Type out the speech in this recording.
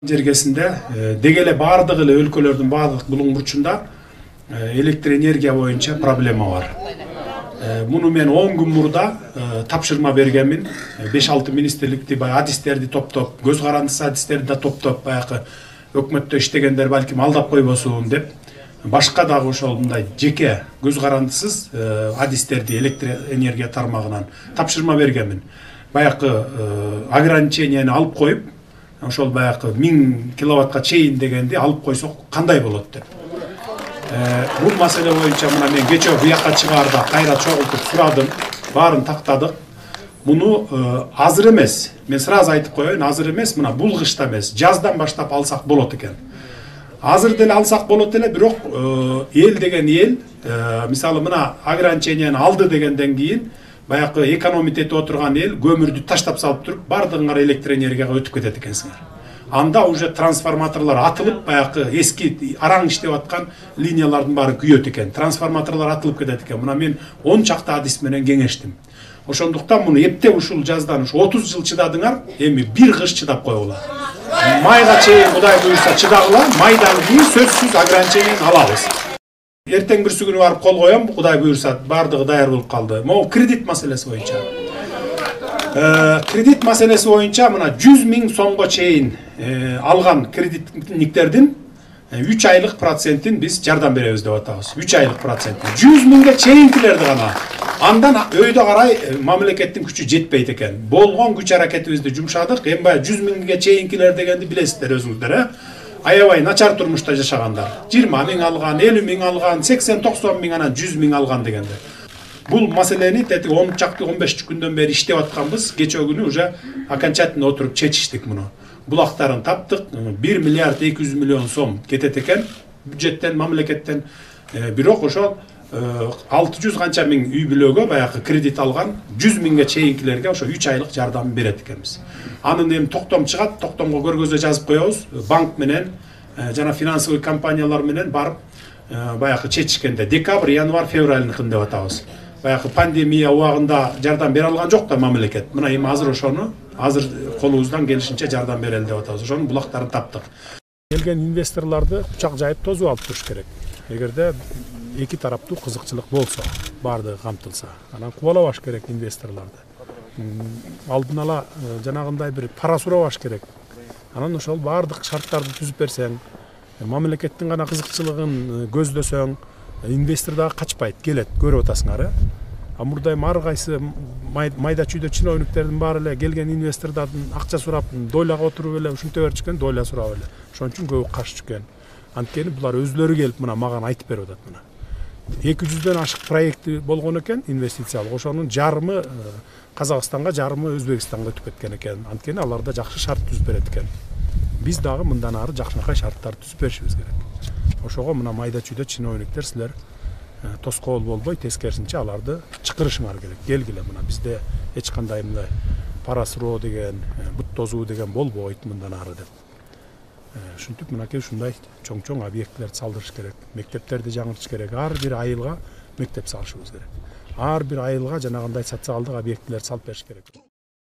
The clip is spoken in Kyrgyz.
Жергесинде дегеле бардыгы эле өлкөлөрдүн бардык булуң бурчунда электр энергия боюнча проблема бар. Муну мен 10 күн мурда тапшырма бергенмин. 5-6 министрликти баягы адистерди топтоп, көз карандысы адистерди да топтоп, баягы өкмөттө иштегендер балким алдап койбосун деп, башка дагы ошол мындай жеке көз карандысыз адистерди электр энергия тармагынан тапшырма бергенмин. Баягы ограниченияны алып коюп, ошол баягы 1000 киловаттка чейин дегенди алып койсок кандай болот деп. Бул маселе боюнча мына мен кечээ буякка чыгаарда кайра чогултуп сурадым, баарын тактадык. Муну азыр эмес, мен сразу айтып коеюн, азыр эмес, мына бул кышта эмес, жаздан баштап алсак болот экен. Азыр деле алсак болот эле, бирок эл деген эл, мисалы мына ограниченияны алды дегенден кийин баягы экономить этип отурган эл көмүрдү таштап салып туруп, бардыгыңар электр энергияга өтүп кетет экенсиңер. Анда уже трансформаторлор атылып, баягы эски араң иштеп аткан линиялардын баары күйөт экен. Трансформаторлор атылып кетет экен. Мына мен 10 чакта адис менен кеңештим. Ошондуктан муну эптеп ушул жаздан 30 жыл чыдадыңар, эми бир кыш чыдап койгула. Майга чейин Кудай буйрса чыдагыла, майдан кийин сөзсүз ограничениени алабыз. Эртең бирсү күнү барып кол коем, Кудай буйрса бардыгы даяр болуп калды. Могу кредит маселеси боюнча. Кредит маселеси боюнча мына 100 000 сомго чейин алган кредитниктердин 3 айлык процентин биз жардам беребиз деп атабыз. 3 айлык процент. 100 000ге чейинкилерди гана. Андан өйдө карай мамлекеттин күчү жетпейт экен. Болгон күч аракетибизди жумшадык. Эми баягы 100 000ге чейинкилер дегенди билесиздер өзүңүздөр, аябай начар турмушта жашагандар. 20 000 алган, 50 000 алган, 80-90 000 анан 100 000 алган дегендер. Бул маселени 10 чакты 15 күндөн бери иштеп атканбыз. Кечээ күнү уже окончательно отуруп чечиштик муну. Булактарын таптык. 1 миллиард 200 миллион сом кетет экен бюджеттен, мамлекеттен. Бирок ошол 600 канча миң үй бүлөгө баягы кредит алган 100 000ге чейинкилерге ошо 3 айлык жардам берет экенбиз. Анын эми токтом чыгат, токтомго көргөзө жазып коебуз. Банк менен жана финансовый компаниялар менен барып баягы чечишкенде декабрь, январь, февральныкын деп атабыз. Баягы пандемия убагында жардам бере алган жок да мамлекет. Мына эми азыр ошону азыр колубуздан келишинче жардам берели деп атабыз. Ошонун булактарын таптык. Келген инвесторлорду кучак жайып тосуп алып туруш керек. Эгерде эки тараптуу кызыкчылык болсо, бардыгы камтылса, анан кубалабаш керек инвесторлорду. Алдын ала жанагындай бир пара сурабаш керек. Анан ошол бардык шарттарды түзүп берсең, мамлекеттин гана кызыкчылыгын көздөсөң, инвестор да качпайт, келет, көрүп атасыңар. Мурдай ар кайсы майда чүйдө чиновниктердин баары эле келген инвестордордун акча сурап, дойлага отуруп эле ушинте берчүкен, дойло сурап эле. Ошон үчүн көбү каршы чыккан. Анткени булар өзлөрү келип мына мага айтып берип атат мына. 200дөн ашык проекти болгон экен инвестициялык. Ошонун жарымы Казакстанга, жарымы Өзбекстанга өтүп кеткен экен. Анткени алар да жакшы шарт түзүп берет экен. Биз дагы мындан ары жакшынакай шарттарды түзүп беришибиз керек. Ошого мына майда чүйдө чиновниктер силер тоскоол болбой, тескерисинче аларды чакырышыңар керек. Келгиле мына бизде эч кандай мындай пара суроо деген, бут тозуу деген болбойт мындан ары деп. Ушинтип мынакей ушундай чоң объектилерди салдырыш керек. Мектептерди жаңыртыш керек. Ар бир айылга мектеп салышыбыз керек. Ар бир айылга жанагындай социалдык объектилерди салып бериш керек.